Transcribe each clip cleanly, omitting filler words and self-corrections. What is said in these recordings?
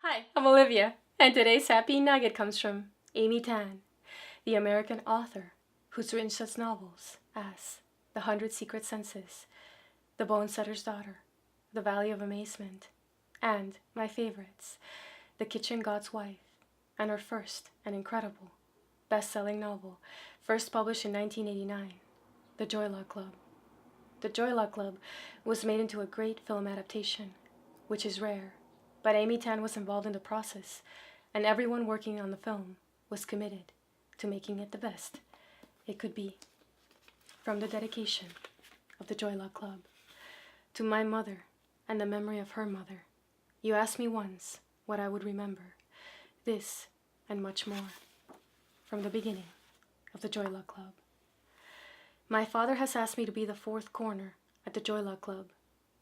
Hi, I'm Olivia, and today's happy nugget comes from Amy Tan, the American author who's written such novels as The 100 Secret Senses, The Bone Setter's Daughter, The Valley of Amazement, and my favorites, The Kitchen God's Wife, and her first and incredible best-selling novel, first published in 1989, The Joy Luck Club. The Joy Luck Club was made into a great film adaptation, which is rare. But Amy Tan was involved in the process, and everyone working on the film was committed to making it the best it could be. From the dedication of the Joy Luck Club to my mother and the memory of her mother, you asked me once what I would remember, this and much more. From the beginning of the Joy Luck Club. My father has asked me to be the fourth corner at the Joy Luck Club.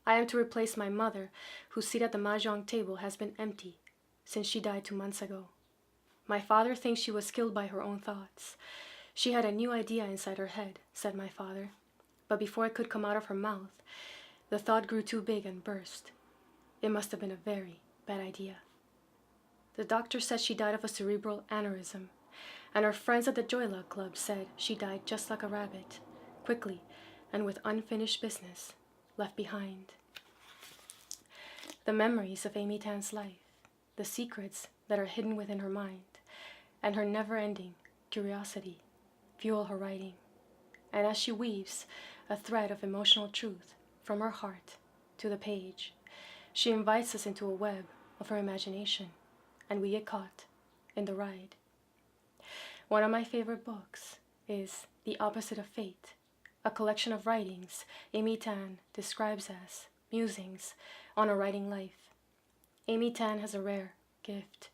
I am to replace my mother, whose seat at the mahjong table has been empty since she died 2 months ago. My father thinks she was killed by her own thoughts. She had a new idea inside her head, said my father, but before it could come out of her mouth, the thought grew too big and burst. It must have been a very bad idea. The doctor said she died of a cerebral aneurysm, and her friends at the Joy Luck Club said she died just like a rabbit, quickly and with unfinished business left behind. The memories of Amy Tan's life, the secrets that are hidden within her mind, and her never-ending curiosity fuel her writing. And as she weaves a thread of emotional truth from her heart to the page, she invites us into a web of her imagination, and we get caught in the ride. One of my favorite books is The Opposite of Fate, a collection of writings Amy Tan describes as musings on a writing life. Amy Tan has a rare gift,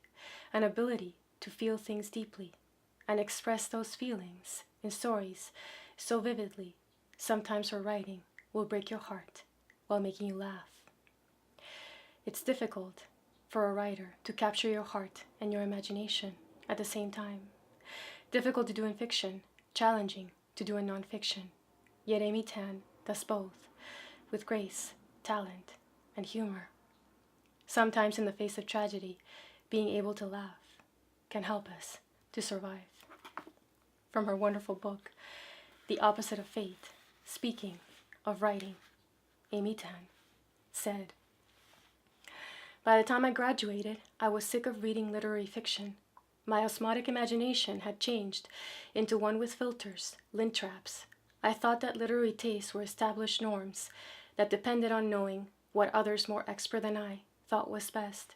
an ability to feel things deeply and express those feelings in stories so vividly, sometimes her writing will break your heart while making you laugh. It's difficult for a writer to capture your heart and your imagination at the same time. Difficult to do in fiction, challenging to do in nonfiction. Yet Amy Tan does both, with grace, talent, and humor. Sometimes in the face of tragedy, being able to laugh can help us to survive. From her wonderful book, The Opposite of Fate, speaking of writing, Amy Tan said, "By the time I graduated, I was sick of reading literary fiction. My osmotic imagination had changed into one with filters, lint traps. I thought that literary tastes were established norms that depended on knowing what others more expert than I thought was best.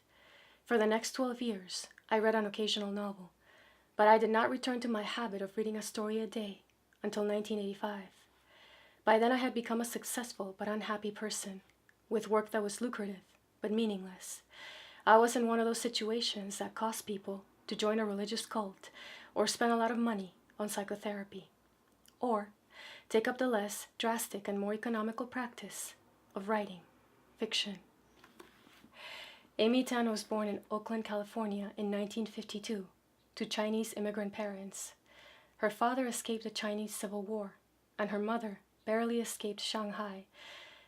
For the next 12 years, I read an occasional novel, but I did not return to my habit of reading a story a day until 1985. By then I had become a successful but unhappy person, with work that was lucrative but meaningless. I was in one of those situations that cause people to join a religious cult or spend a lot of money on psychotherapy, or take up the less drastic and more economical practice of writing fiction." Amy Tan was born in Oakland, California in 1952 to Chinese immigrant parents. Her father escaped the Chinese Civil War, and her mother barely escaped Shanghai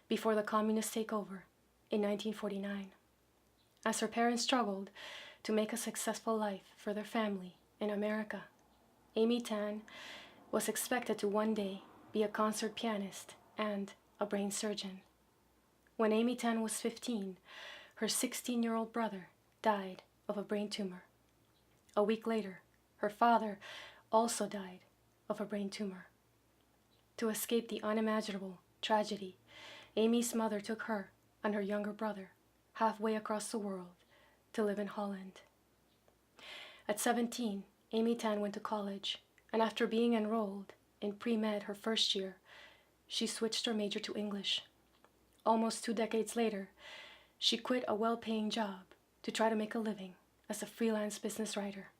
before the communist takeover in 1949. As her parents struggled to make a successful life for their family in America, Amy Tan was expected to one day be a concert pianist and a brain surgeon. When Amy Tan was 15, her 16-year-old brother died of a brain tumor. A week later, her father also died of a brain tumor. To escape the unimaginable tragedy, Amy's mother took her and her younger brother halfway across the world to live in Holland. At 17, Amy Tan went to college, and after being enrolled in pre-med her first year, she switched her major to English. Almost 2 decades later, she quit a well-paying job to try to make a living as a freelance business writer.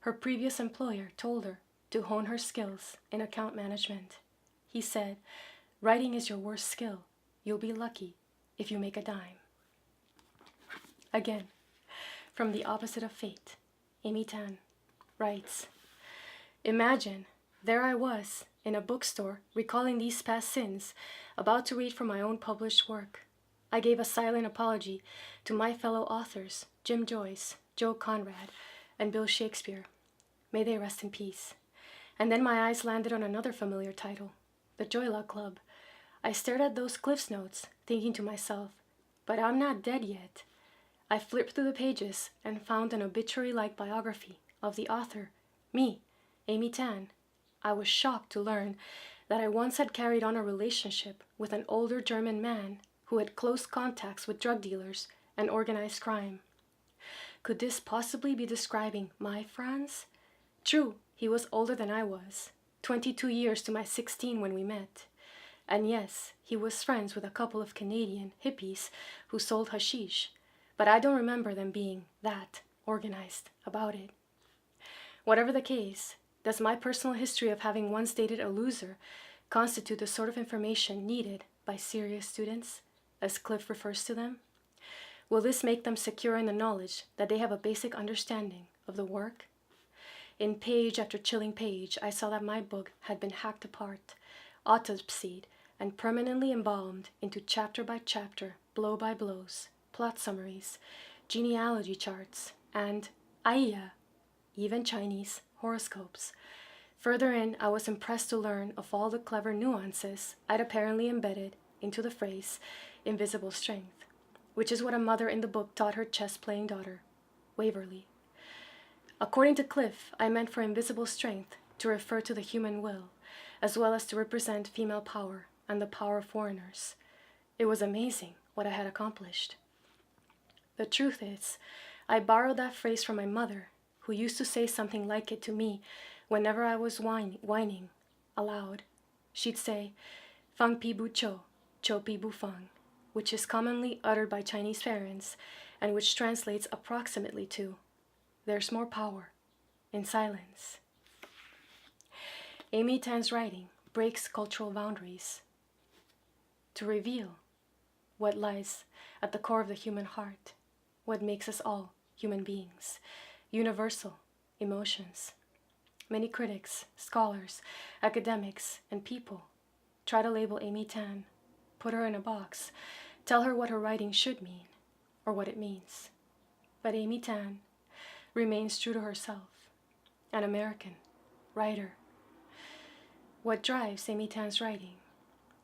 Her previous employer told her to hone her skills in account management. He said, "Writing is your worst skill. You'll be lucky if you make a dime." Again, from The Opposite of Fate, Amy Tan writes, "Imagine, there I was, in a bookstore, recalling these past sins, about to read from my own published work. I gave a silent apology to my fellow authors, Jim Joyce, Joe Conrad, and Bill Shakespeare. May they rest in peace. And then my eyes landed on another familiar title, The Joy Luck Club. I stared at those Cliff's Notes, thinking to myself, but I'm not dead yet. I flipped through the pages and found an obituary-like biography of the author, me, Amy Tan. I was shocked to learn that I once had carried on a relationship with an older German man who had close contacts with drug dealers and organized crime. Could this possibly be describing my Franz? True, he was older than I was, 22 years to my 16 when we met. And yes, he was friends with a couple of Canadian hippies who sold hashish, but I don't remember them being that organized about it. Whatever the case, does my personal history of having once dated a loser constitute the sort of information needed by serious students, as Cliff refers to them? Will this make them secure in the knowledge that they have a basic understanding of the work? In page after chilling page, I saw that my book had been hacked apart, autopsied, and permanently embalmed into chapter by chapter, blow by blows, plot summaries, genealogy charts, and, aiya, even Chinese horoscopes. Further in, I was impressed to learn of all the clever nuances I'd apparently embedded into the phrase invisible strength, which is what a mother in the book taught her chess-playing daughter, Waverly. According to Cliff, I meant for invisible strength to refer to the human will, as well as to represent female power and the power of foreigners. It was amazing what I had accomplished. The truth is, I borrowed that phrase from my mother, who used to say something like it to me whenever I was whining aloud. She'd say, "Fang pi bu cho pi bu fang," which is commonly uttered by Chinese parents and which translates approximately to, "There's more power in silence." Amy Tan's writing breaks cultural boundaries to reveal what lies at the core of the human heart, what makes us all human beings, universal emotions. Many critics, scholars, academics, and people try to label Amy Tan, put her in a box, tell her what her writing should mean, or what it means. But Amy Tan remains true to herself, an American writer. What drives Amy Tan's writing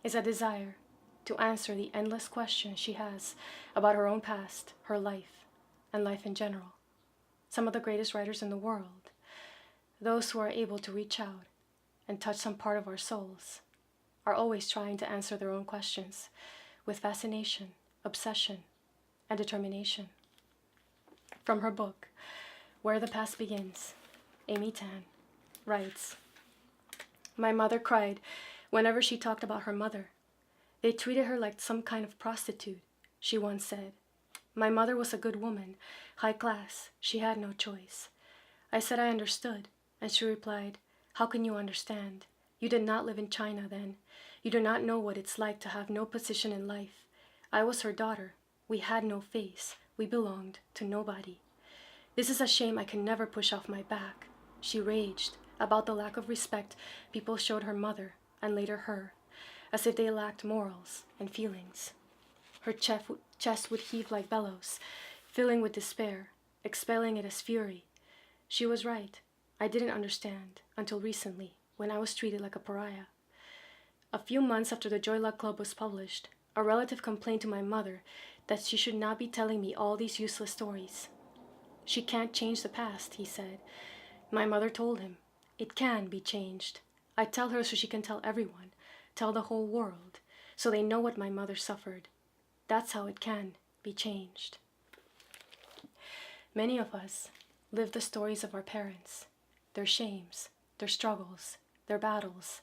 is a desire to answer the endless questions she has about her own past, her life, and life in general. Some of the greatest writers in the world, those who are able to reach out and touch some part of our souls, are always trying to answer their own questions with fascination, obsession, and determination. From her book, Where the Past Begins, Amy Tan writes, "My mother cried whenever she talked about her mother. They treated her like some kind of prostitute," she once said. "My mother was a good woman, high class. She had no choice." I said I understood, and she replied, "How can you understand? You did not live in China then. You do not know what it's like to have no position in life. I was her daughter. We had no face. We belonged to nobody. This is a shame I can never push off my back." She raged about the lack of respect people showed her mother, and later her, as if they lacked morals and feelings. Her chest would heave like bellows, filling with despair, expelling it as fury. She was right. I didn't understand until recently, when I was treated like a pariah. A few months after the Joy Luck Club was published, a relative complained to my mother that she should not be telling me all these useless stories. "She can't change the past," he said. My mother told him, "It can be changed. I tell her so she can tell everyone, tell the whole world, so they know what my mother suffered. That's how it can be changed." Many of us live the stories of our parents, their shames, their struggles, their battles,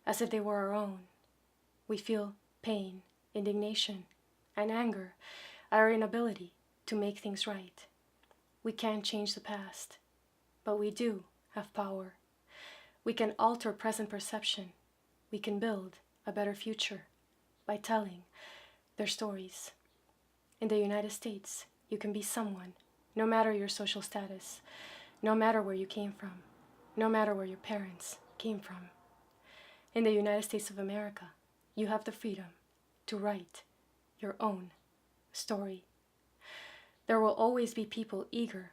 as if they were our own. We feel pain, indignation, and anger at our inability to make things right. We can't change the past, but we do have power. We can alter present perception. We can build a better future by telling their stories. In the United States, you can be someone, no matter your social status, no matter where you came from, no matter where your parents came from. In the United States of America, you have the freedom to write your own story. There will always be people eager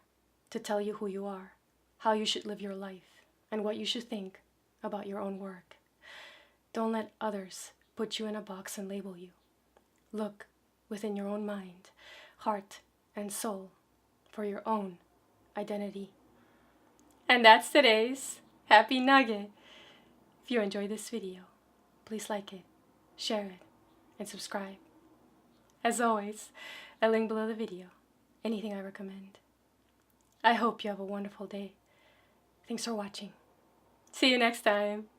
to tell you who you are, how you should live your life, and what you should think about your own work. Don't let others put you in a box and label you. Look within your own mind, heart, and soul for your own identity. And that's today's Happy Nugget. If you enjoyed this video, please like it, share it, and subscribe. As always, a link below the video, anything I recommend. I hope you have a wonderful day. Thanks for watching. See you next time.